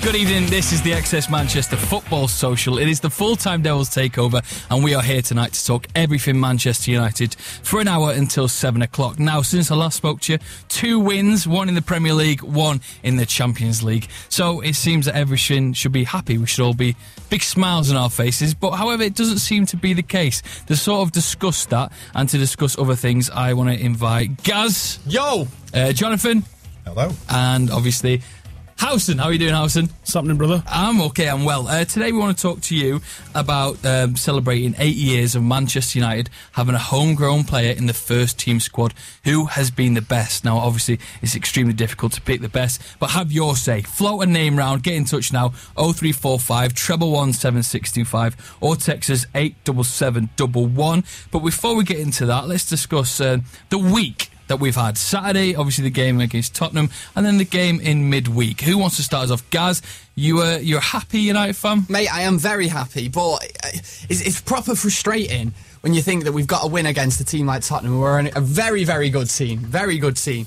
Good evening, this is the XS Manchester Football Social. It is the Full-Time Devils takeover, and we are here tonight to talk everything Manchester United for an hour until 7 o'clock. Now, since I last spoke to you, 2 wins, 1 in the Premier League, 1 in the Champions League. So it seems that everything should be happy. We should all be big smiles on our faces. But however, it doesn't seem to be the case. To sort of discuss that and to discuss other things, I want to invite Gaz. Yo! Jonathan. Hello. And obviously Howson. How are you doing, Howson? What's happening, brother? I'm okay, I'm well. Today we want to talk to you about celebrating 8 years of Manchester United having a homegrown player in the first team squad. Who has been the best? Now, obviously, it's extremely difficult to pick the best, but have your say. Float a name round, get in touch now, 0345 111 7625, or text us 87711. But before we get into that, let's discuss the week that we've had. Saturday, obviously the game against Tottenham, and then the game in midweek. Who wants to start us off? Gaz, you're happy, United fan? Mate, I am very happy, but it's proper frustrating when you think that we've got a win against a team like Tottenham. We're a very, very good team.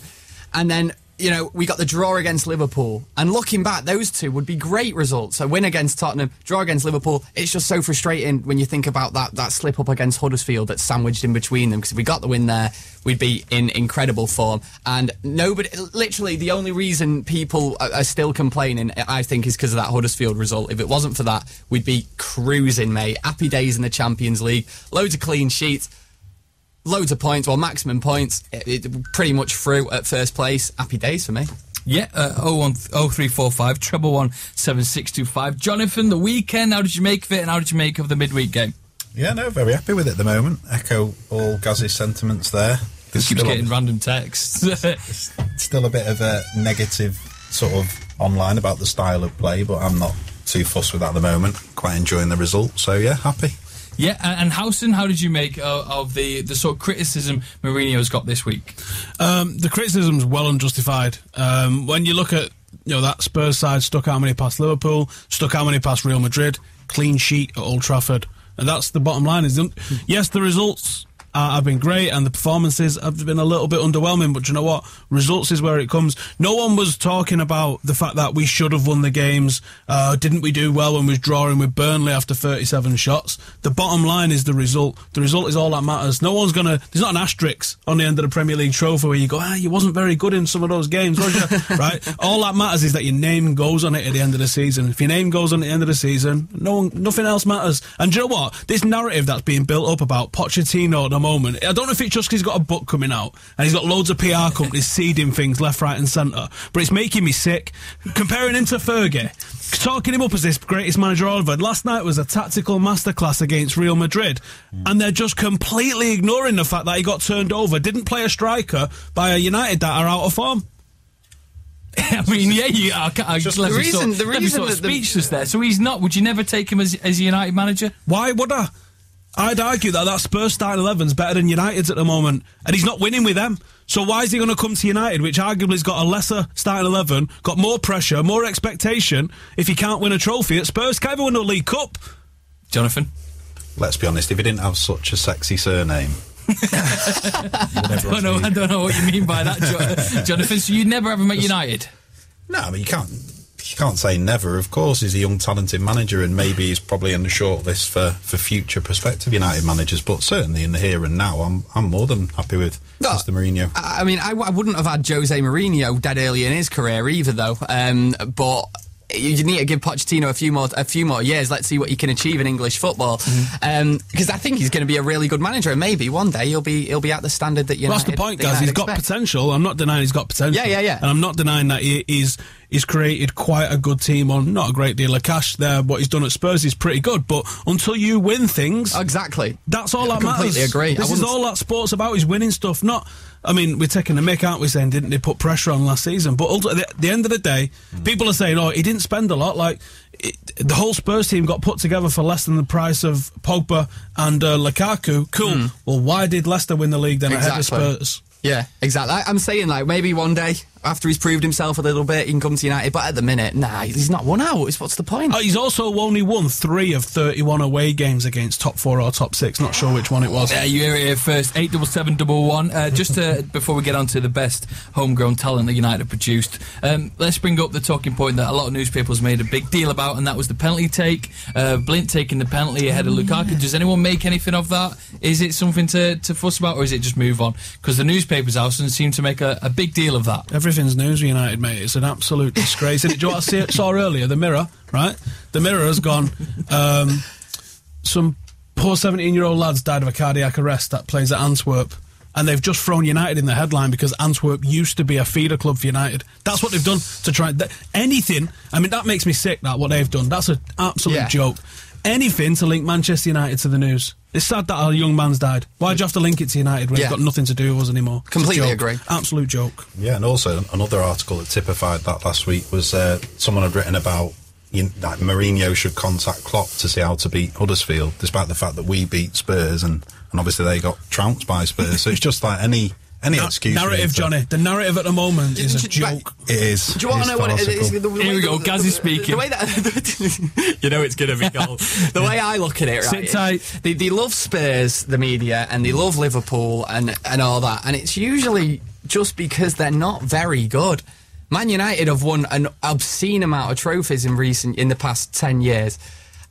And then, you know, we got the draw against Liverpool. And looking back, those two would be great results. A win against Tottenham, draw against Liverpool. It's just so frustrating when you think about that slip up against Huddersfield that's sandwiched in between them. Because if we got the win there, we'd be in incredible form. And literally, the only reason people are still complaining, I think, is because of that Huddersfield result. If it wasn't for that, we'd be cruising, mate. Happy days in the Champions League. Loads of clean sheets. Loads of points, well, maximum points. Pretty much through at first place. Happy days for me. Yeah, 0345 111 7625. Jonathan, the weekend, how did you make of it, and how did you make of the midweek game? Yeah, no, very happy with it at the moment. Echo all Gaz's sentiments there. He keeps getting random texts. Still a bit of a negative sort of online about the style of play, but I'm not too fussed with that at the moment. Quite enjoying the result, so yeah, happy. Yeah, and Howson, how did you make of the sort of criticism Mourinho's got this week? The criticism's well unjustified. When you look at that Spurs side, stuck how many past Liverpool, stuck how many past Real Madrid, clean sheet at Old Trafford, and that's the bottom line. Yes, the results have been great and the performances have been a little bit underwhelming, but you know what? Results is where it comes. No one was talking about the fact that we should have won the games. Didn't we do well when we was drawing with Burnley after 37 shots? The bottom line is the result. The result is all that matters. There's not an asterisk on the end of the Premier League trophy where you go, you wasn't very good in some of those games, was you? Right? All that matters is that your name goes on it at the end of the season. If your name goes on at the end of the season, nothing else matters. And do you know what? This narrative that's being built up about Pochettino at the moment, I don't know if it's just because he's got a book coming out and he's got loads of PR companies seeding things left, right and centre, but it's making me sick. Comparing him to Fergie, talking him up as this greatest manager ever. Last night was a tactical masterclass against Real Madrid, and they're just completely ignoring the fact that he got turned over, didn't play a striker by a United that are out of form. I mean, yeah, the reason speechless there. So he's not. Would you never take him as a United manager? Why would I? I'd argue that Spurs starting 11's better than United's at the moment, and he's not winning with them. So why is he going to come to United, which arguably's got a lesser starting 11, got more pressure, more expectation, if he can't win a trophy at Spurs? Can't even win a League Cup. Jonathan? Let's be honest, if he didn't have such a sexy surname... I don't know what you mean by that, Jonathan. So you'd never ever met United? No, I mean, you can't say never. Of course, he's a young, talented manager, and maybe he's probably in the short list for future prospective United managers. But certainly in the here and now, I'm more than happy with Mr. Mourinho. I mean, I wouldn't have had Jose Mourinho dead early in his career either, though. But you need to give Pochettino a few more years. Let's see what he can achieve in English football. Because I think he's going to be a really good manager, and maybe one day he'll be at the standard that United. Well, that's the point, guys. He's got potential. I'm not denying he's got potential. Yeah. And I'm not denying that he's created quite a good team on not a great deal of cash there. What he's done at Spurs is pretty good, but until you win things, exactly, that's all that matters. I completely agree. This is all that sport's about, is winning stuff. Not, I mean, we're taking the mick, aren't we, saying didn't they put pressure on last season? But at the end of the day, people are saying, he didn't spend a lot. Like, the whole Spurs team got put together for less than the price of Pogba and Lukaku. Cool. Well, why did Leicester win the league then ahead of Spurs? Yeah, exactly. I'm saying, like, maybe one day After he's proved himself a little bit, he can come to United. But at the minute, nah, he's not won out. What's the point? He's also only won 3 of 31 away games against top 4 or top 6. Not sure which one it was. Yeah, you hear it here first. 87711. Before we get on to the best homegrown talent that United produced, let's bring up the talking point that a lot of newspapers made a big deal about, and that was the penalty take. Blint taking the penalty ahead of Lukaku. Does anyone make anything of that? Is it something to fuss about, or is it just move on? Because the newspapers house seem to make a big deal of that. Everything's news with United, mate. It's an absolute disgrace. And do you know what I saw earlier? The Mirror, right? The Mirror has gone, some poor 17-year-old lads died of a cardiac arrest that plays at Antwerp. And they've just thrown United in the headline because Antwerp used to be a feeder club for United. That's what they've done to try... anything... I mean, that makes me sick, that, what they've done. That's an absolute joke. Anything to link Manchester United to the news. It's sad that our young man's died. Why'd you have to link it to United when it's got nothing to do with us anymore? Completely agree. Absolute joke. Yeah, and also another article that typified that last week was someone had written about that Mourinho should contact Klopp to see how to beat Huddersfield, despite the fact that we beat Spurs and obviously they got trounced by Spurs. So it's just like any excuse. Narrative, Johnny. The narrative at the moment is a joke. It is. Do you want to know what it is? Here we go. Gaz is speaking. The way that you know it's going to be gold. The way I look at it, right? Sit tight. They love Spurs, the media, and they love Liverpool and all that, and it's usually just because they're not very good. Man United have won an obscene amount of trophies in the past 10 years.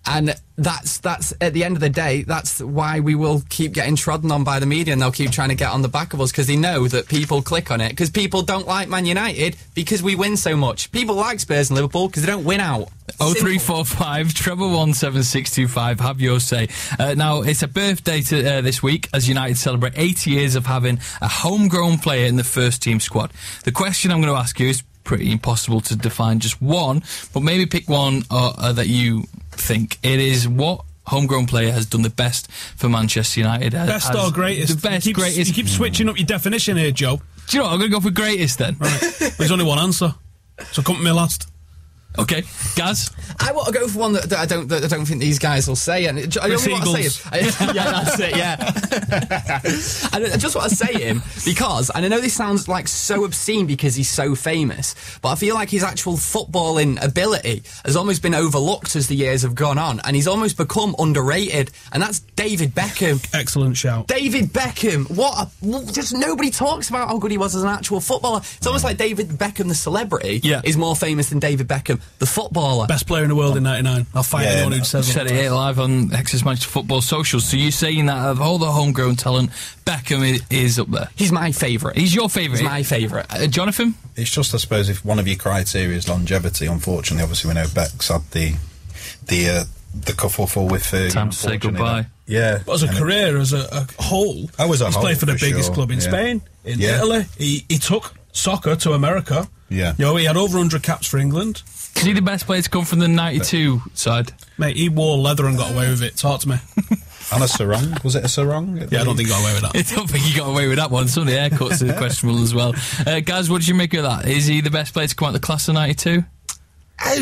And that's at the end of the day, that's why we will keep getting trodden on by the media, and they'll keep trying to get on the back of us because they know that people click on it. Because people don't like Man United because we win so much. People like Spurs and Liverpool because they don't win out. 0345 17625. Have your say. Now, it's a birthday this week as United celebrate 80 years of having a homegrown player in the first team squad. The question I'm going to ask you is pretty impossible to define just one, but maybe pick one that you think. It is, what homegrown player has done the best for Manchester United? Best or greatest? The best, greatest. You keep switching up your definition here, Joe. Do you know what? I'm going to go for greatest then. Right. There's only one answer, so come to me last. Okay, Gaz? I want to go for one that I don't think these guys will say. And I don't want to say him. Yeah, that's it. Yeah. I just want to say him because, and I know this sounds like so obscene because he's so famous, but I feel like his actual footballing ability has almost been overlooked as the years have gone on, and he's almost become underrated. And that's David Beckham. Excellent shout. David Beckham. Just nobody talks about how good he was as an actual footballer. It's almost like David Beckham, the celebrity, is more famous than David Beckham, the footballer. Best player in the world in 99. I'll fight anyone who says said it here live on X's Manchester Football Socials. So you're saying that of all the homegrown talent, Beckham is up there? He's my favourite. He's your favourite? He's my favourite. Jonathan? It's just, I suppose, if one of your criteria is longevity, unfortunately, obviously we know Beck's had the kerfuffle with time to say goodbye. Yeah. But as a career, as a whole, he's played for the biggest club in Spain, in Italy. He took soccer to America. Yeah. You know, he had over 100 caps for England. Is he the best player to come from the 92 side? Mate, he wore leather and got away with it. Talk to me. And a sarong? Was it a sarong? Yeah, I don't think he got away with that. I don't think he got away with that one. Some of the haircuts are questionable as well. Gaz, what did you make of that? Is he the best player to come out of the class of 92? I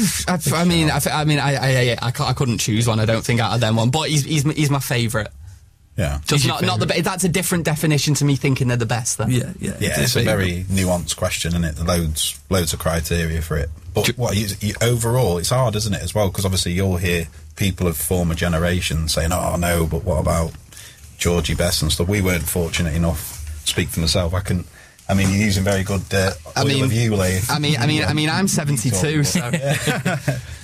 couldn't choose one. I don't think out of them one, but he's my favourite. Yeah, just not the best. That's a different definition to me thinking they're the best. Then. Yeah. It's a very nuanced question, isn't it? Loads of criteria for it. But overall, it's hard, isn't it, as well? Because obviously you'll hear people of former generations saying, "Oh no, but what about Georgie Best and stuff?" We weren't fortunate enough. Speak for myself. I mean, you're using very good oil of Ulay. I'm 72, so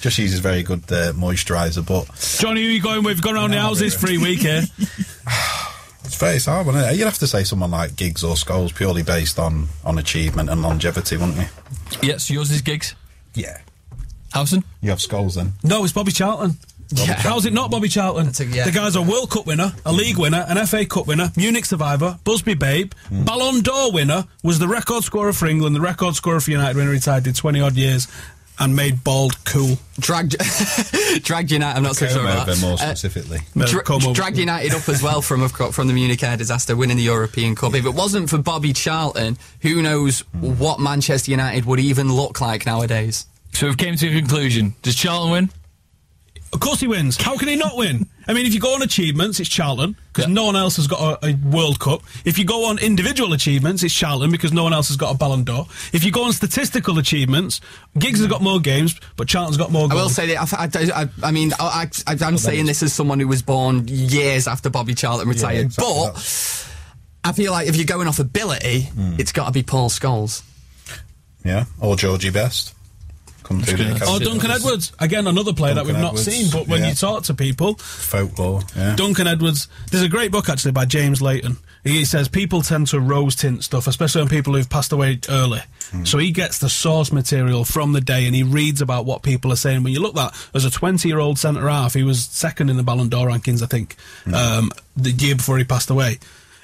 just uses very good moisturiser. But Johnny, who are you going with? Gone around the houses free week here. It's hard, isn't it? You'd have to say someone like Giggs or Scholes, purely based on achievement and longevity, wouldn't you? Yes, yours is Giggs. Yeah. Howson? You have Scholes then? No, it's Bobby Charlton. How's it not Bobby Charlton? The guy's a World Cup winner, a League winner, an FA Cup winner, Munich survivor, Busby Babe, Ballon d'Or winner, was the record scorer for England, the record scorer for United when he retired, did 20-odd years, and made bald cool. Dragged United, I'm not so sure about that. More specifically. Dragged United up as well from the Munich air disaster, winning the European Cup. If it wasn't for Bobby Charlton, who knows what Manchester United would even look like nowadays. So we've came to a conclusion. Does Charlton win? Of course he wins. How can he not win? I mean, if you go on achievements, it's Charlton, because no one else has got a World Cup. If you go on individual achievements, it's Charlton, because no one else has got a Ballon d'Or. If you go on statistical achievements, Giggs has got more games, but Charlton's got more goals. I will say that, I'm saying this as someone who was born years after Bobby Charlton retired, Yeah, exactly but I feel like if you're going off ability, it's got to be Paul Scholes. Yeah, or Georgie Best. Or Duncan Edwards, again, another player that we've not seen, but when you talk to people, folklore. Yeah. Duncan Edwards. There's a great book actually by James Layton. He says people tend to rose tint stuff, especially on people who've passed away early. So he gets the source material from the day and he reads about what people are saying. When you look at that, as a 20-year-old centre half, he was second in the Ballon d'Or rankings, I think, the year before he passed away.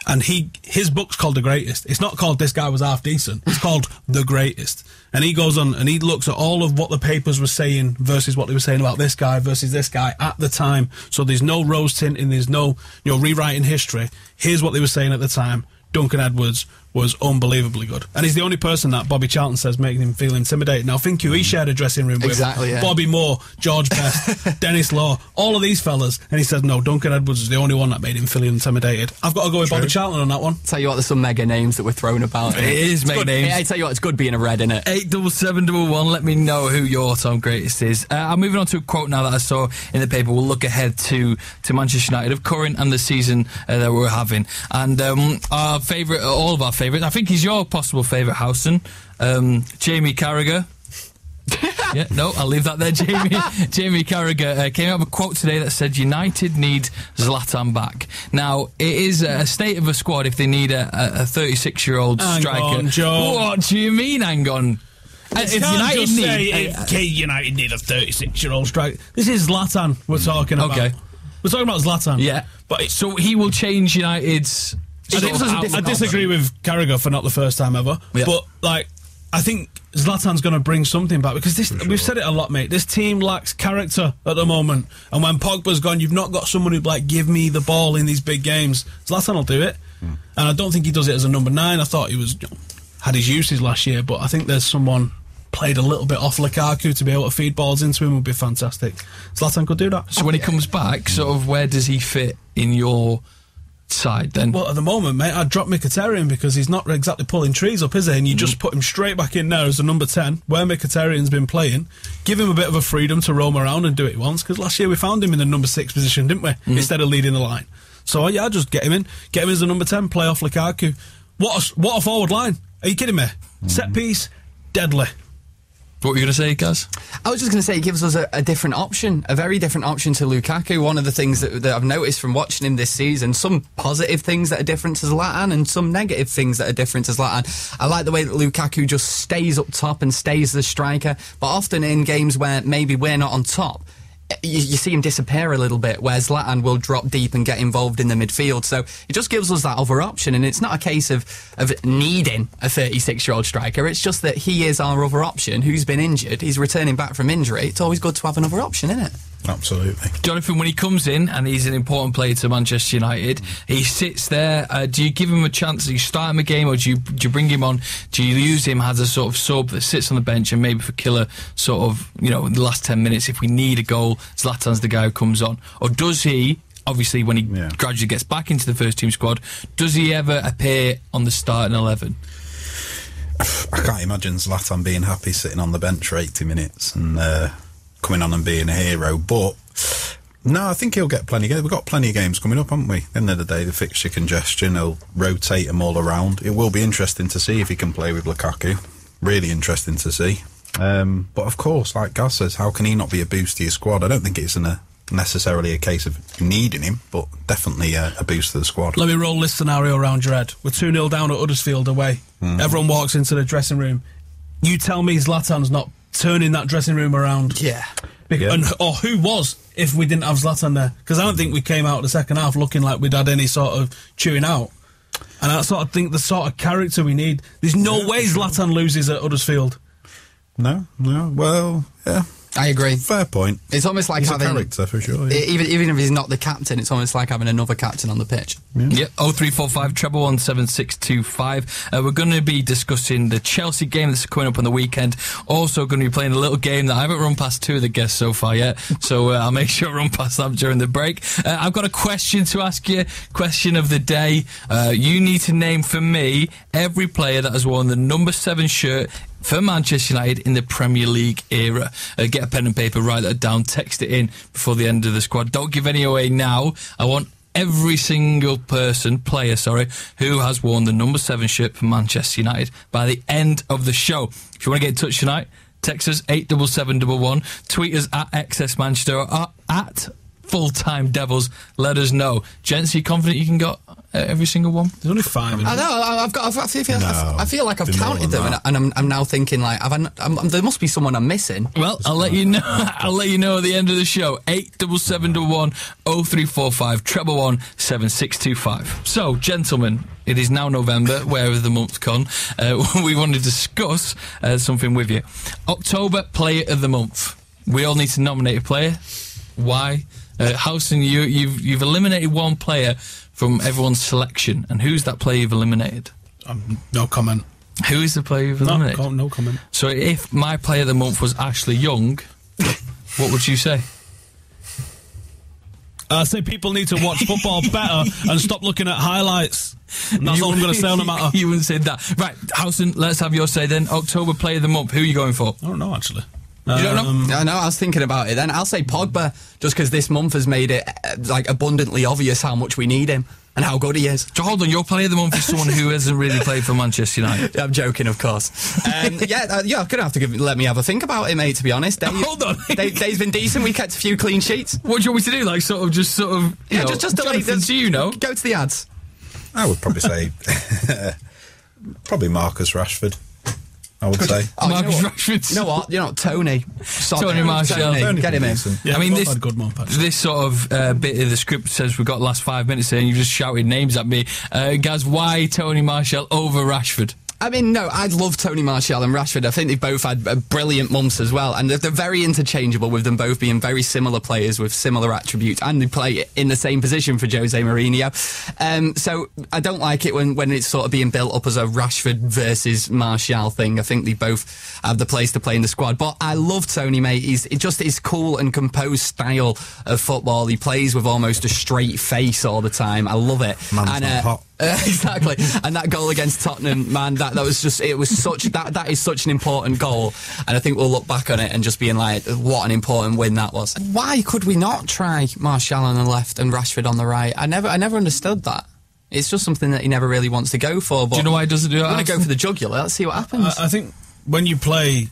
And his book's called The Greatest. It's not called This Guy Was Half Decent. It's called The Greatest. And he goes on and he looks at all of what the papers were saying versus what they were saying about this guy versus this guy at the time. So there's no rose tinting, there's no rewriting history. Here's what they were saying at the time. Duncan Edwards was unbelievably good. And he's the only person that Bobby Charlton says making him feel intimidated. Now, think he shared a dressing room with Bobby Moore, George Best, Dennis Law, all of these fellas. And he says, no, Duncan Edwards is the only one that made him feel intimidated. I've got to go with Bobby Charlton on that one. Tell you what, there's some mega names that were thrown about. It is mega names. I tell you what, it's good being a red, innit? 87711. Let me know who your Tom Greatest is. I'm moving on to a quote now that I saw in the paper. We'll look ahead to Manchester United, of current and the season that we're having. And our favourite, all of our favourites, I think he's your possible favourite, Howson, Jamie Carragher. Yeah, no, I'll leave that there. Jamie Carragher came out with a quote today that said United need Zlatan back. Now, it is a state of a squad if they need a 36-year-old striker. Hang on, Joe. What do you mean, hang on? If United need a 36-year-old striker. This is Zlatan we're talking about. Okay. We're talking about Zlatan. Yeah, but so he will change United's... I disagree with Carragher for not the first time ever, but I think Zlatan's going to bring something back because we've said it a lot, mate. This team lacks character at the moment, and when Pogba's gone, you've not got someone who'd give me the ball in these big games. Zlatan will do it, and I don't think he does it as a number 9. I thought he had his uses last year, but I think there's someone played a little bit off Lukaku to be able to feed balls into him would be fantastic. Zlatan could do that. So when he comes back, sort of where does he fit in your side then? Well, at the moment, mate, I'd drop Mkhitaryan because he's not exactly pulling trees up, is he? And you just put him straight back in there as a number 10 where Mkhitaryan's been playing. Give him a bit of a freedom to roam around and do it once, because last year we found him in the number 6 position, didn't we? Instead of leading the line. So yeah, just get him in as a number 10, play off Lukaku. What a forward line. Are you kidding me? Set piece, deadly. What were you going to say, Gaz? I was just going to say it gives us a different option, a very different option to Lukaku. One of the things that I've noticed from watching him this season, some positive things that are different to Zlatan and some negative things that are different to Zlatan. I like the way that Lukaku just stays up top and stays the striker, but often in games where maybe we're not on top, you see him disappear a little bit, where Zlatan will drop deep and get involved in the midfield. So it just gives us that other option, and it's not a case of needing a 36-year-old striker. It's just that he is our other option who's been injured. He's returning back from injury. It's always good to have another option, isn't it? Absolutely. Jonathan, when he comes in and he's an important player to Manchester United, he sits there. Do you give him a chance? Do you start him a game, or do you bring him on? Do you use him as a sort of sub that sits on the bench and maybe for killer sort of, in the last 10 minutes, if we need a goal, Zlatan's the guy who comes on? Or does he, obviously when he gradually gets back into the first team squad, does he ever appear on the starting 11? I can't imagine Zlatan being happy sitting on the bench for 80 minutes and coming on and being a hero, but no, I think he'll get plenty of games. We've got plenty of games coming up, haven't we? At the end of the day, the fixture congestion, he'll rotate them all around. It will be interesting to see if he can play with Lukaku. Really interesting to see. But of course, like Gaz says, how can he not be a boost to your squad? I don't think it's necessarily a case of needing him, but definitely a boost to the squad. Let me roll this scenario around your head. We're 2-0 down at Huddersfield away. Everyone walks into the dressing room. You tell me Zlatan's not turning that dressing room around. Yeah. Or who was if we didn't have Zlatan there? Because I don't think we came out of the second half looking like we'd had any sort of chewing out. And I sort of think the sort of character we need. There's no way Zlatan loses at Huddersfield. No. Well, yeah. I agree. Fair point. It's almost like He's having a character for sure. Yeah. Even if he's not the captain, it's almost like having another captain on the pitch. Yep, 0345 17625. We're going to be discussing the Chelsea game that's coming up on the weekend. Also going to be playing a little game that I haven't run past two of the guests so far yet, so I'll make sure I run past that during the break. I've got a question to ask you, question of the day. You need to name for me every player that has worn the number 7 shirt for Manchester United in the Premier League era. Get a pen and paper, write that down, text it in before the end of the squad. Don't give any away now. I want every single player, who has worn the number 7 shirt for Manchester United by the end of the show. If you want to get in touch tonight, text us 87711, tweet us at XS Manchester or at FullTimeDEVILS. Let us know. Gents, are you confident you can get every single one? There's only 5. I know. I feel like I've counted them, and I'm now thinking like, there must be someone I'm missing. Well, I'll let you know. I'll let you know at the end of the show. 87711 0345 111 7625. So, gentlemen, it is now November, wherever the month's gone. We want to discuss something with you. October Player of the Month. We all need to nominate a player. Why? Housen, you've eliminated one player from everyone's selection, and who's that player you've eliminated? No comment. Who is the player you've eliminated? No comment. So if my player of the month was Ashley Young, what would you say? I say people need to watch football better and stop looking at highlights. And that's all I'm going to say on the matter. You wouldn't say that. Right, Housen, let's have your say then. October Player of the Month, who are you going for? I don't know, actually. You don't know? No, I was thinking about it then. I'll say Pogba, just because this month has made it like abundantly obvious how much we need him and how good he is. So hold on, your Player of the Month is someone who hasn't really played for Manchester United. I'm joking, of course. You're going to have to let me have a think about it, mate, to be honest. Hold on. Dave's been decent. We kept a few clean sheets. What do you want me to do? Like, just just delay this. Do you know? Go to the ads. I would probably say probably Marcus Rashford. I would say Marcus Rashford. You know what? Tony. Tony Martial. Tony Get him in. Yeah, I mean, had good month, this sort of bit of the script says we've got the last 5 minutes here and you've just shouted names at me. Gaz, why Tony Martial over Rashford? I mean, no, I love Tony Martial and Rashford. I think they've both had brilliant months as well, and they're very interchangeable, with them both being very similar players with similar attributes, and they play in the same position for Jose Mourinho. So I don't like it when it's sort of being built up as a Rashford versus Martial thing. I think they both have the place to play in the squad. But I love Tony, mate. It's just his cool and composed style of football. He plays with almost a straight face all the time. I love it. Man's not hot. Exactly, and that goal against Tottenham, man, that is such an important goal, and I think we'll look back on it and just being like, what an important win that was. Why could we not try Martial on the left and Rashford on the right? I never understood that. It's just something that he never really wants to go for. But do you know why he doesn't do that? I'm going to go for the jugular. Let's see what happens. I think when you play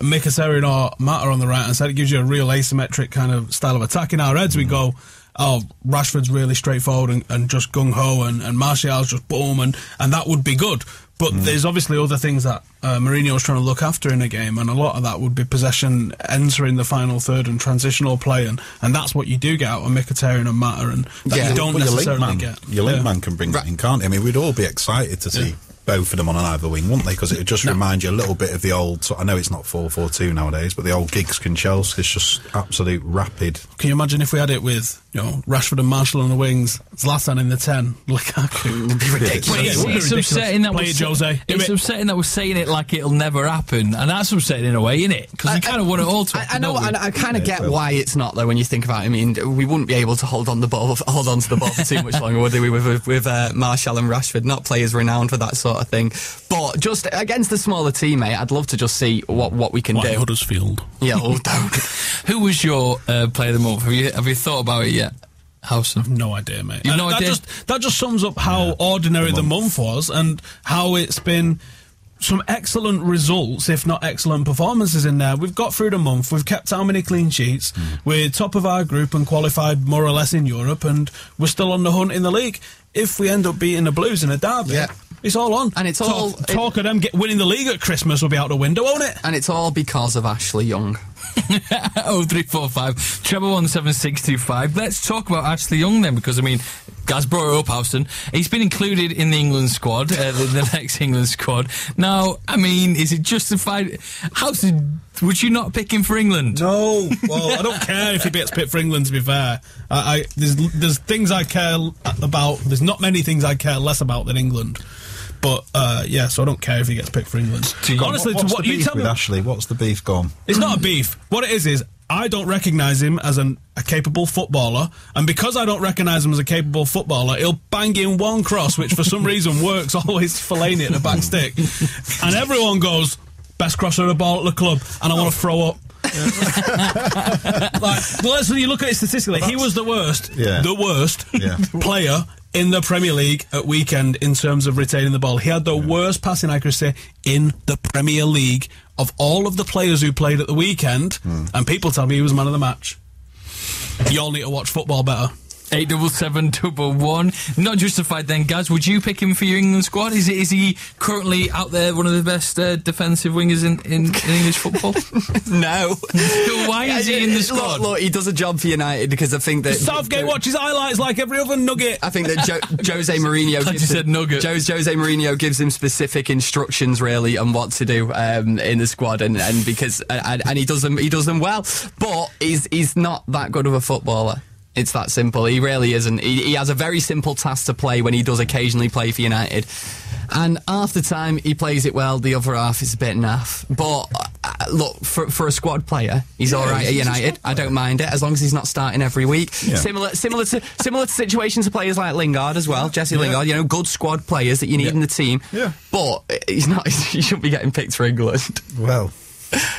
Mkhitaryan or Mata on the right hand side, it gives you a real asymmetric kind of style of attack. In our heads, we go, oh, Rashford's really straightforward and just gung-ho, and Martial's just boom, and that would be good. But there's obviously other things that Mourinho's trying to look after in a game, and a lot of that would be possession, entering the final third and transitional play, and that's what you do get out of Mkhitaryan and Mata, and that you don't necessarily get. Your link man can bring that in, can't he? I mean, we'd all be excited to see both of them on an either wing, wouldn't they? Because it would just remind you a little bit of the old, I know it's not 4-4-2 nowadays, but the old Giggs and Chelsea is just absolute rapid. Can you imagine if we had it with, Rashford and Martial on the wings, Zlatan in the 10, Lukaku? It'd be ridiculous. It's upsetting that we're saying it like it'll never happen, and that's upsetting in a way, isn't it? Because we kind of want it all to. I know, and I kind of get why it's not, though, when you think about it. I mean, we wouldn't be able to hold on to the ball for too much longer, would we? With Martial and Rashford, not players renowned for that sort of thing. But just against the smaller team, mate, I'd love to just see what we can do. Huddersfield. Yeah, don't. Who was your player of the month? Have you thought about it yet? Housen? No idea, mate. You've no idea? That just sums up how ordinary the month was, and how it's been some excellent results, if not excellent performances in there. We've got through the month, we've kept how many clean sheets, we're top of our group and qualified more or less in Europe, and we're still on the hunt in the league. If we end up beating the Blues in a derby, it's all on. And it's all... Talk of them winning the league at Christmas will be out the window, won't it? And it's all because of Ashley Young. 0345 17625. Let's talk about Ashley Young then, because I mean, Gaz brought it up, Houston. He's been included in the England squad, the next England squad. Now, I mean, is it justified? Houston, would you not pick him for England? No. Well, I don't care if he gets picked for England, to be fair. There's things I care about. There's not many things I care less about than England. But, so I don't care if he gets picked for England. Honestly, what's the beef with Ashley? What's the beef gone? It's not a beef. What it is I don't recognise him as a capable footballer, and because I don't recognise him as a capable footballer, he'll bang in one cross, which for some reason works, always Fellaini at the back stick, and everyone goes, best crosser of the ball at the club, and I want to throw up. When you look at it statistically, he was the worst player in the Premier League at weekend in terms of retaining the ball. He had the worst passing accuracy in the Premier League of all of the players who played at the weekend, and people tell me he was man of the match. You all need to watch football better. 87711. Not justified then, Gaz. Would you pick him for your England squad? Is he currently out there one of the best defensive wingers in English football? No. Why is he in the squad? Look, he does a job for United because I think that Southgate watches highlights like every other nugget. I think that Jose Mourinho Jose Mourinho gives him specific instructions really on what to do in the squad, and because he does them well, but he's not that good of a footballer. It's that simple. He really isn't. He has a very simple task to play when he does occasionally play for United. And half the time he plays it well, the other half is a bit naff. But look, for a squad player, he's all right at United. I don't mind it, as long as he's not starting every week. Yeah. Similar to situations of players like Lingard as well, Jesse Lingard, good squad players that you need in the team. Yeah. But he shouldn't be getting picked for England. Well,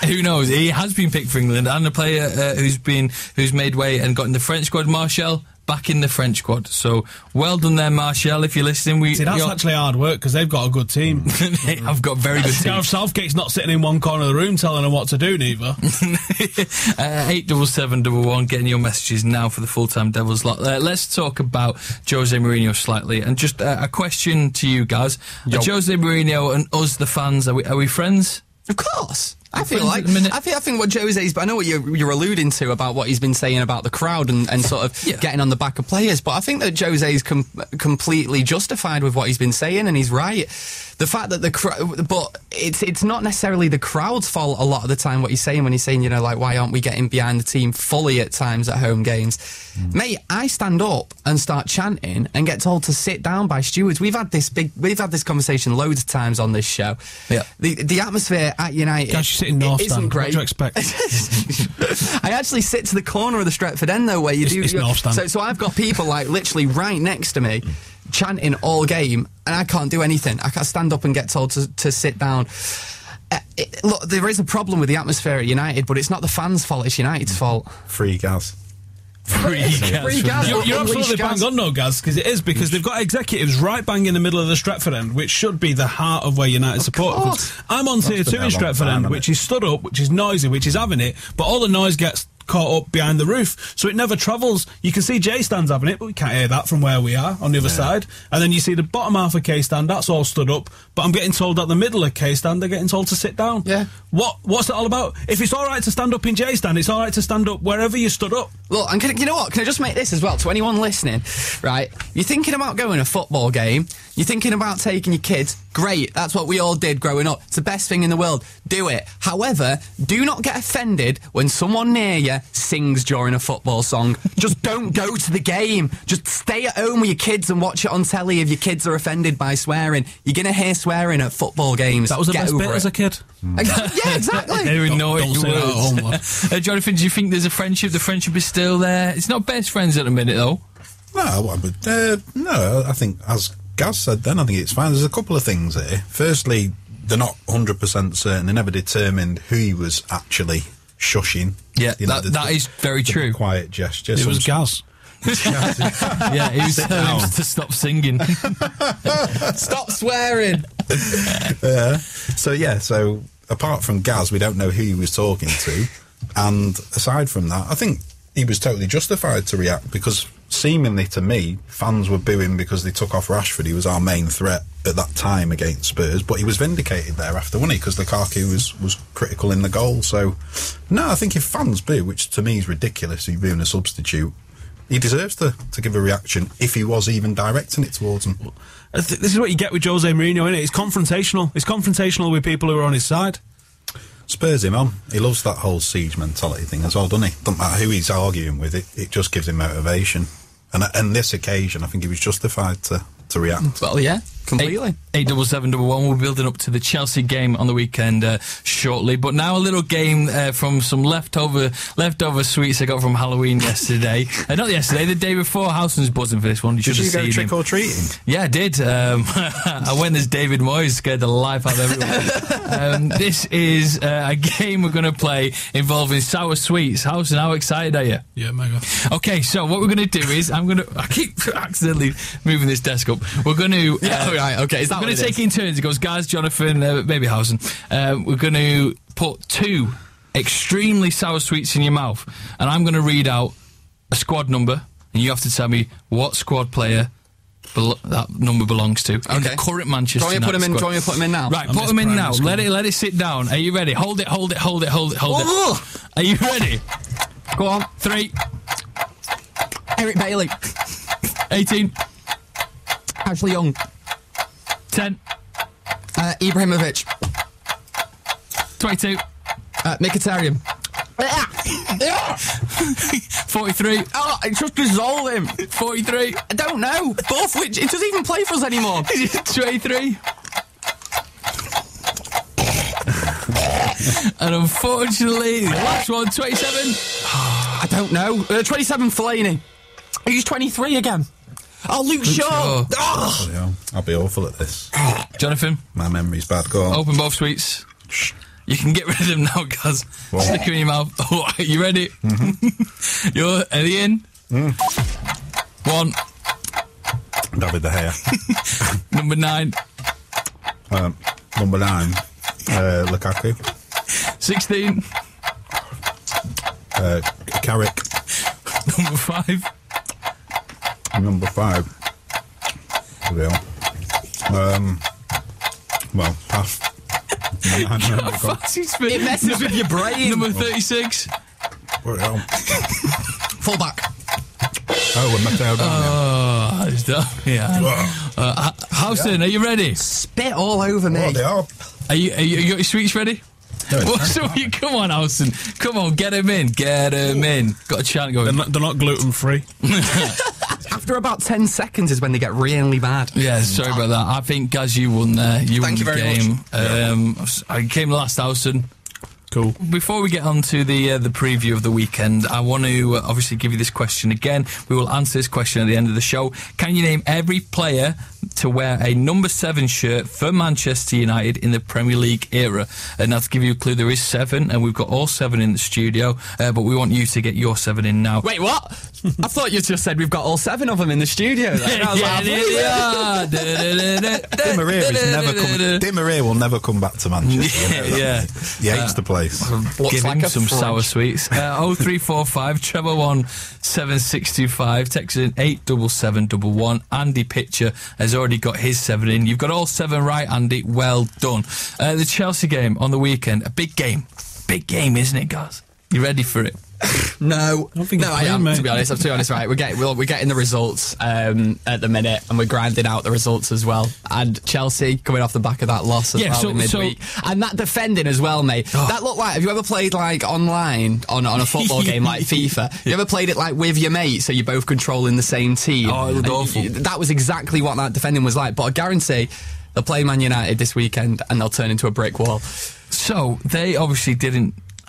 who knows? He has been picked for England, and a player who's made way and got in the French squad, Martial, back in the French squad. So well done there, Martial. If you're listening, that's actually hard work because they've got a good team. I've got very good team. Gareth Southgate's not sitting in one corner of the room telling them what to do, neither. 87711, getting your messages now for the full-time Devils lot. Let's talk about Jose Mourinho slightly, and just a question to you guys: Jose Mourinho and us, the fans, are we friends? Of course. I think what Jose's, but I know what you're alluding to about what he's been saying about the crowd and sort of getting on the back of players, but I think that Jose's completely justified with what he's been saying, and he's right. The fact that but it's not necessarily the crowd's fault a lot of the time, what he's saying when he's saying, why aren't we getting behind the team fully at times at home games? Mate, I stand up and start chanting and get told to sit down by stewards. We've had this conversation loads of times on this show. Yeah. The atmosphere at United isn't great. What do you expect? I actually sit to the corner of the Stretford end though, where it's North Stand. So I've got people literally right next to me chanting all game, and I can't do anything. I can't stand up and get told to sit down. Look, there is a problem with the atmosphere at United, but it's not the fans' fault, it's United's fault. Free gas. Free gas. You're absolutely bang on, no, Gaz, because it is, because they've got executives right bang in the middle of the Stretford end, which should be the heart of where United support. I'm on tier 2 in Stretford end, which is stood up, which is noisy, which is having it, but all the noise gets caught up behind the roof, so it never travels. You can see J Stand's having it, but we can't hear that from where we are on the other side. And then you see the bottom half of K Stand, that's all stood up, but I'm getting told at the middle of K Stand they're getting told to sit down. Yeah. What's it all about? If it's all right to stand up in J Stand, it's all right to stand up wherever you stood up. Look, and you know what? Can I just make this as well to anyone listening? Right, you're thinking about going to a football game, you're thinking about taking your kids. Great, that's what we all did growing up. It's the best thing in the world. Do it. However, do not get offended when someone near you sings during a football song. Just don't go to the game. Just stay at home with your kids and watch it on telly if your kids are offended by swearing. You're going to hear swearing at football games. That was the best bit as a kid. Yeah, exactly. Don't say that at home. Jonathan, do you think there's a friendship? The friendship is still there? It's not best friends at the minute, though. No, I think, as Gaz said then, I think it's fine. There's a couple of things here. Firstly, they're not 100% certain. They never determined who he was actually shushing. Yeah, that is very true. Quiet gesture. It was Gaz. Yeah, he was telling him to stop singing. Stop swearing. So apart from Gaz, we don't know who he was talking to. And aside from that, I think he was totally justified to react, because seemingly to me, fans were booing because they took off Rashford. He was our main threat at that time against Spurs, but he was vindicated thereafter, wasn't he? Because Lukaku was critical in the goal. So, no, I think if fans boo, which to me is ridiculous, he's booing a substitute, he deserves to give a reaction if he was even directing it towards him. This is what you get with Jose Mourinho, isn't it? It's confrontational. It's confrontational with people who are on his side. Spurs him on. He loves that whole siege mentality thing as well, doesn't he? Doesn't matter who he's arguing with, it just gives him motivation. And on this occasion, I think he was justified to react. Well, yeah, completely. 87711. We're building up to the Chelsea game on the weekend shortly, but now a little game from some leftover sweets I got from Halloween yesterday. Not yesterday, the day before. Howson's buzzing for this one. Did you go trick or treating? Yeah, I did. I went as David Moyes, scared the life out of everyone. This is a game we're going to play involving sour sweets. Howson, how excited are you? Yeah, mega. Okay, so what we're going to do is I keep accidentally moving this desk up. We're going to right, okay. Is that we're going to take it in turns. It goes, guys, Jonathan, maybe Howson. We're going to put 2 extremely sour sweets in your mouth, and I'm going to read out a squad number, and you have to tell me what squad player that number belongs to in the current Manchester United squad. Do you want me to put them in now? Right, put them in now. Let it sit down. Are you ready? Hold it. Are you ready? Go on. 3. Eric Bailey. 18. Ashley Young. 10. Ibrahimovic. 22. Mkhitaryan. 43. Oh, it just dissolved him. 43. I don't know. Both which it doesn't even play for us anymore. 23. And unfortunately, the last one, 27. I don't know. 27 Fellaini. He's 23 again. Oh, Luke Shaw. Oh. I'll be awful at this. Jonathan. My memory's bad. Go on. Open both sweets. You can get rid of them now, guys. Stick them in your mouth. Oh, are you ready? Mm-hmm. Are you in? 1. David De Gea. Number 9. Number 9. Lukaku. 16. Carrick. Number 5. Number 5. Well, pass. It messes with your brain. Number 36. Fullback. Oh, we're Matteo down. It's done. Yeah. Howson, are you ready? Spit all over me. They are. Are you got your sweets ready? Come on, Howson. Come on, get him in. Get him in. Got a chant going. They're not gluten free. After about 10 seconds is when they get really bad. Yeah, sorry about that. I think, Gaz, you won there. Thank you very much. I came last, Howson. Cool. Before we get on to the preview of the weekend, I want to obviously give you this question again. We will answer this question at the end of the show. Can you name every player to wear a number 7 shirt for Manchester United in the Premier League era? And now to give you a clue, there is 7, and we've got all 7 in the studio, but we want you to get your 7 in now. Wait, what? I thought you just said we've got all 7 of them in the studio. Di Maria will never come back to Manchester. Yeah. He hates the place. Give him some sour sweets. 0345 1 7625. Text in 87711. Andy Pitcher has already got his 7 in. You've got all 7 right, Andy. Well done. The Chelsea game on the weekend. A big game. Big game, isn't it, guys? You ready for it? No, I am. mate. To be honest, right? We're getting the results at the minute, and we're grinding out the results as well. And Chelsea coming off the back of that loss as well in midweek, and that defending as well, mate. That looked like. Have you ever played like online on a football game like FIFA? You ever played it like with your mate, so you're both controlling the same team? Oh, it was awful. That was exactly what that defending was like. But I guarantee they'll play Man United this weekend, and they'll turn into a brick wall. So they obviously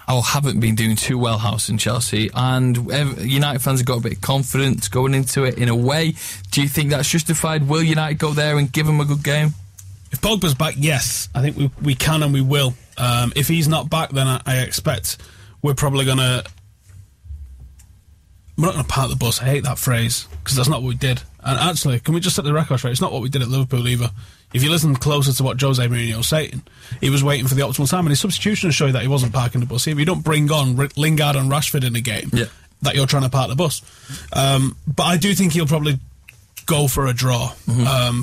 haven't been doing too well, House and Chelsea, and United fans have got a bit of confidence going into it in a way. Do you think that's justified? Will United go there and give them a good game? If Pogba's back, yes, I think we can and we will. If he's not back, then I expect we're probably going to... We're not going to park the bus. I hate that phrase, because that's not what we did. And actually, can we just set the record straight? It's not what we did at Liverpool either. If you listen closer to what Jose Mourinho was saying, he was waiting for the optimal time, and his substitution showed that he wasn't parking the bus. If you don't bring on Lingard and Rashford in a game, that you're trying to park the bus. But I do think he'll probably go for a draw,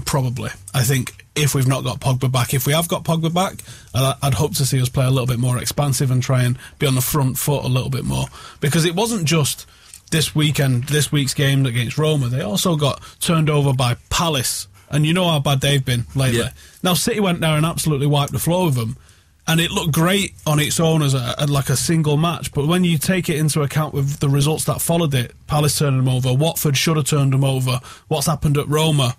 probably. I think if we've not got Pogba back, if we have got Pogba back, I'd hope to see us play a little bit more expansive and try and be on the front foot a little bit more. Because it wasn't just this week's game against Roma, they also got turned over by Palace, and you know how bad they've been lately. Yeah. Now City went there and absolutely wiped the floor with them, and it looked great on its own as like a single match, but when you take it into account with the results that followed it, Palace turned them over, Watford should have turned them over, what's happened at Roma,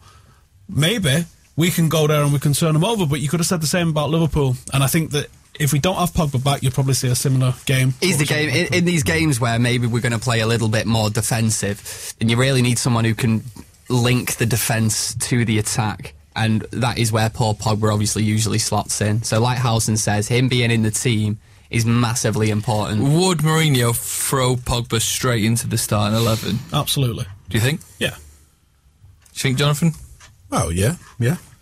maybe we can go there and we can turn them over. But you could have said the same about Liverpool, and I think that if we don't have Pogba back, you'll probably see a similar game. Is the game in these games where maybe we're going to play a little bit more defensive, and you really need someone who can link the defence to the attack, and that is where Paul Pogba obviously usually slots in. So like Howson says, him being in the team is massively important. Would Mourinho throw Pogba straight into the starting 11? Absolutely. Do you think? Yeah. Do you think, Jonathan? Oh, yeah.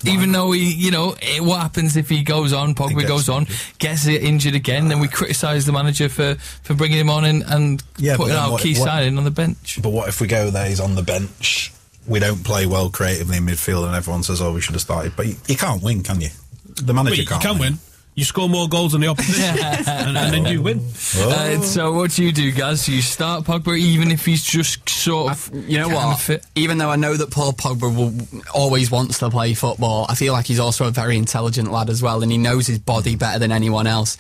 Even though what happens if he goes on, Pogba goes on, gets injured again, then we criticise the manager for bringing him on and putting our key signing on the bench. But what if we go there, he's on the bench, we don't play well creatively in midfield, and everyone says, oh, we should have started. But you can't win, can you? The manager can't. You can win. You score more goals than the opposition, and then you win. So what do you do, Gaz? You start Pogba even if he's just sort of... You know what? Fit? Even though I know that Paul Pogba always wants to play football, I feel like he's also a very intelligent lad as well, and he knows his body better than anyone else.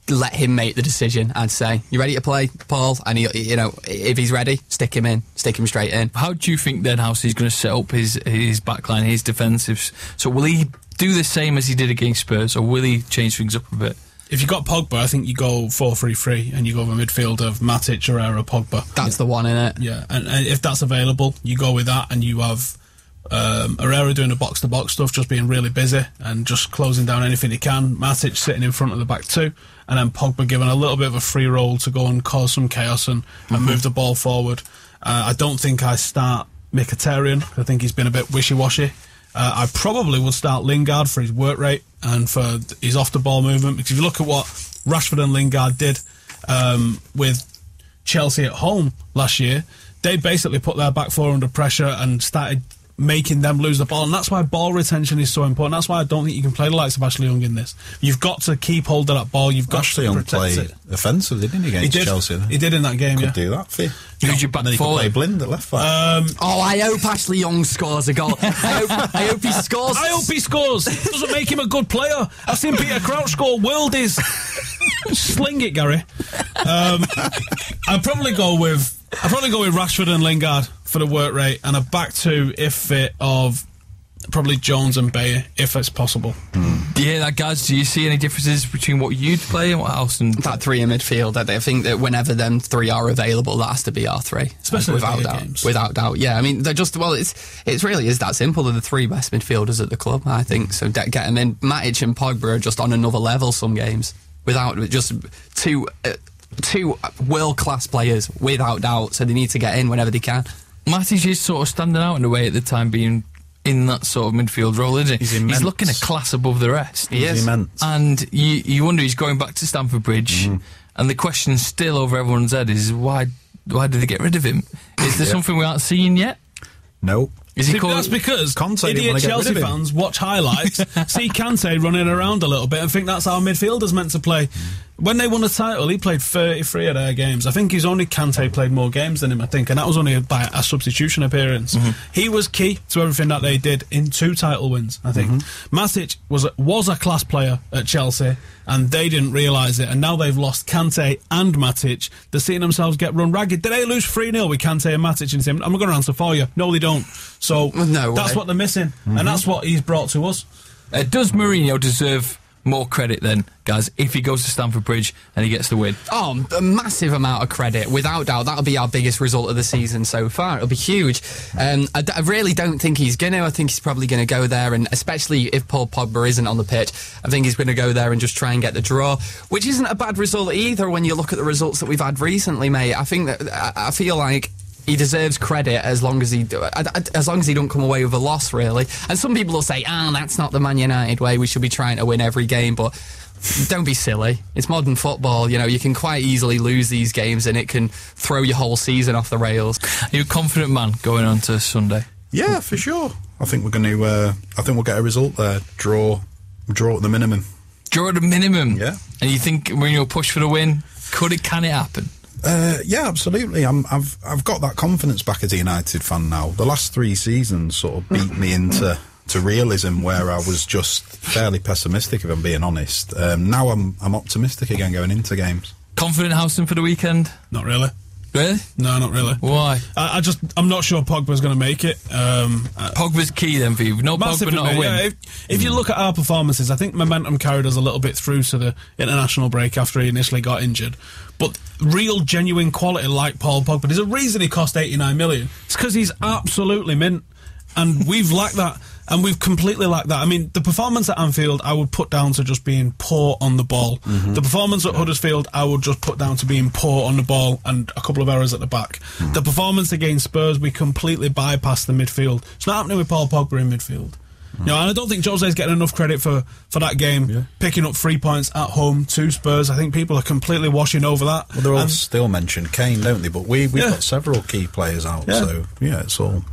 Let him make the decision, I'd say. You ready to play, Paul? And if he's ready, stick him straight in. How do you think then House is going to set up his backline, his defensives? So will he do the same as he did against Spurs, or will he change things up a bit? If you got Pogba, I think you go 4-3-3 and you go with a midfield of Matic, Herrera, Pogba. That's the one, innit? Yeah, and if that's available, you go with that, and you have Herrera doing the box-to-box stuff, just being really busy and just closing down anything he can. Matic sitting in front of the back two, and then Pogba given a little bit of a free roll to go and cause some chaos and move the ball forward. I don't think I start Mkhitaryan. I think he's been a bit wishy-washy. I probably would start Lingard for his work rate and for his off-the-ball movement, because if you look at what Rashford and Lingard did with Chelsea at home last year, they basically put their back four under pressure and started making them lose the ball, and that's why ball retention is so important. That's why I don't think you can play the likes of Ashley Young in this. You've got to keep hold of that ball. You've got Ashley to Young protect played it. offensively, didn't he, against Chelsea? He did in that game, Could do that for you. Who's your back and then he could four? play Blind at left back. I hope Ashley Young scores a goal. I hope he scores. I hope he scores. Doesn't make him a good player. I've seen Peter Crouch score worldies. Sling it, Gary. I'd probably go with Rashford and Lingard for the work rate, and a back two, if fit, of probably Jones and Bayer, if it's possible. Yeah, that guys. Do you see any differences between what you'd play and what else? That three in midfield, I think that whenever them three are available, that has to be our three, especially without bigger doubt. games. Without doubt, yeah. I mean, they're just it really is that simple. They're the three best midfielders at the club, I think. So get them in. Matic and Pogba are just on another level. Some games without just two world-class players, without doubt. So they need to get in whenever they can. Matic is sort of standing out in a way at the time, being in that sort of midfield role, isn't he? He's looking a class above the rest. He is. Immense. And you wonder, he's going back to Stamford Bridge, and the question still over everyone's head is why did they get rid of him? Is there something we aren't seeing yet? No. Is he That's because Conte didn't idiot want to get Chelsea rid of him. fans watch highlights, see Kante running around a little bit, and think that's how midfielders meant to play. When they won the title, he played 33 of their games. I think Kante played more games than him, I think, and that was only by a substitution appearance. He was key to everything that they did in 2 title wins, I think. Matic was a class player at Chelsea, and they didn't realise it, and now they've lost Kante and Matic. They're seeing themselves get run ragged. Did they lose 3-0 with Kante and Matic and saying, I'm not going to answer for you? No, they don't. So that's what they're missing, and that's what he's brought to us. Does Mourinho deserve more credit then, guys, if he goes to Stamford Bridge and he gets the win? Oh, a massive amount of credit, without doubt. That'll be our biggest result of the season so far. It'll be huge. I really don't think he's going to. I think he's probably going to go there, and especially if Paul Pogba isn't on the pitch, I think he's going to go there and just try and get the draw, which isn't a bad result either when you look at the results that we've had recently, mate. I think that I feel like he deserves credit as long as he don't come away with a loss, really. And some people will say, that's not the Man United way. We should be trying to win every game. But Don't be silly. It's modern football. You know, you can quite easily lose these games and it can throw your whole season off the rails. Are you a confident man going on to Sunday? Yeah, for sure. I think we're going to. I think we'll get a result there. Draw at the minimum. Draw at the minimum. Yeah. And you think when you'll push for the win, can it happen? Yeah, absolutely. I've got that confidence back as a United fan now. The last 3 seasons sort of beat me into realism, where I was just fairly pessimistic, if I'm being honest. Now I'm optimistic again going into games. Confident Housen for the weekend? Not really. Really? No, not really. Why? I'm not sure Pogba's going to make it. Pogba's key then for you. No Pogba, not a win. Yeah, if you look at our performances, I think momentum carried us a little bit through to the international break after he initially got injured. But real, genuine quality like Paul Pogba, there's a reason he cost 89 million. It's because he's absolutely mint. And we've lacked that. And we've completely lacked that. I mean, the performance at Anfield, I would put down to just being poor on the ball. Mm-hmm. The performance at Huddersfield, I would just put down to being poor on the ball and a couple of errors at the back. Mm-hmm. The performance against Spurs, we completely bypassed the midfield. It's not happening with Paul Pogba in midfield. Mm-hmm. You know, and I don't think Jose's getting enough credit for that game, picking up 3 points at home to Spurs. I think people are completely washing over that. Well, they're all still mentioned Kane, don't they? But we've got several key players out, so it's all...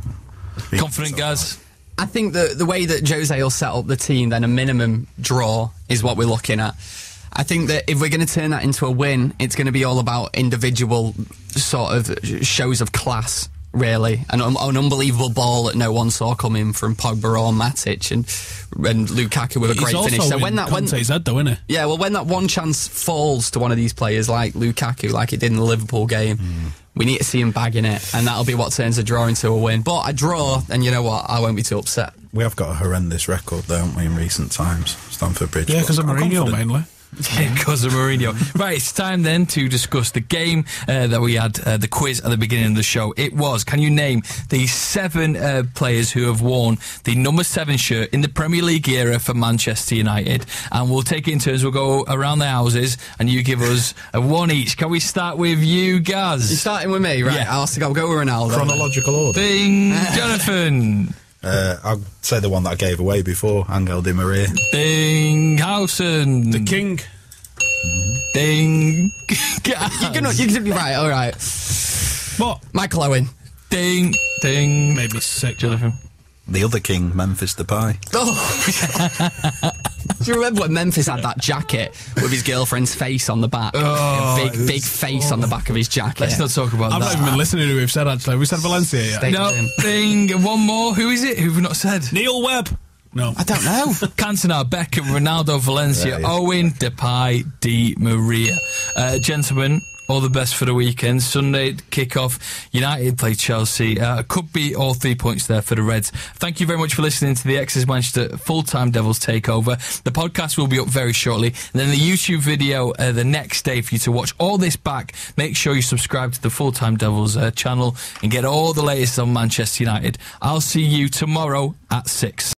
Confident, Gaz? I think the way that Jose will set up the team, then a minimum draw is what we're looking at. I think that if we're going to turn that into a win, it's going to be all about individual sort of shows of class, really. An unbelievable ball that no one saw coming from Pogba or Matic, and Lukaku with a great finish. So when Conte's head, though, isn't he? Yeah, well, when that one chance falls to one of these players like Lukaku, like it did in the Liverpool game, we need to see him bagging it, and that'll be what turns a draw into a win. But a draw, and you know what, I won't be too upset. We have got a horrendous record, though, haven't we, in recent times? Stamford Bridge. Yeah, because of Mourinho, mainly. Because of Mourinho. Right, it's time then to discuss the game that we had, the quiz at the beginning of the show. It was, can you name the 7 players who have worn the number 7 shirt in the Premier League era for Manchester United? And we'll take it in turns. We'll go around the houses and you give us a 1 each. Can we start with you, Gaz? You're starting with me, right? Yeah. I'll go with Ronaldo. Chronological order. Ding. Jonathan. I'll say the one that I gave away before, Angel Di Maria. Ding. Housen. The King. Ding. You can be right, all right. What? Michael Owen. Ding. Ding. Made me sick, Jonathan. The other king, Memphis Depay. Oh. Do you remember when Memphis had that jacket with his girlfriend's face on the back? Oh, big face on the back of his jacket. Let's not talk about I've that. not even been listening to who we've said, actually. We said Valencia yet? Stay No, with him. Ding. One more. Who is it? Who have we not said? Neil Webb. No. I don't know. Cantona, Beckham, Ronaldo, Valencia, Owen, Depay, Di Maria. Gentlemen, all the best for the weekend. Sunday kick-off. United play Chelsea. Could be all 3 points there for the Reds. Thank you very much for listening to the X's Manchester Full-Time Devils Takeover. The podcast will be up very shortly. And then the YouTube video the next day for you to watch all this back. Make sure you subscribe to the Full-Time Devils channel and get all the latest on Manchester United. I'll see you tomorrow at 6.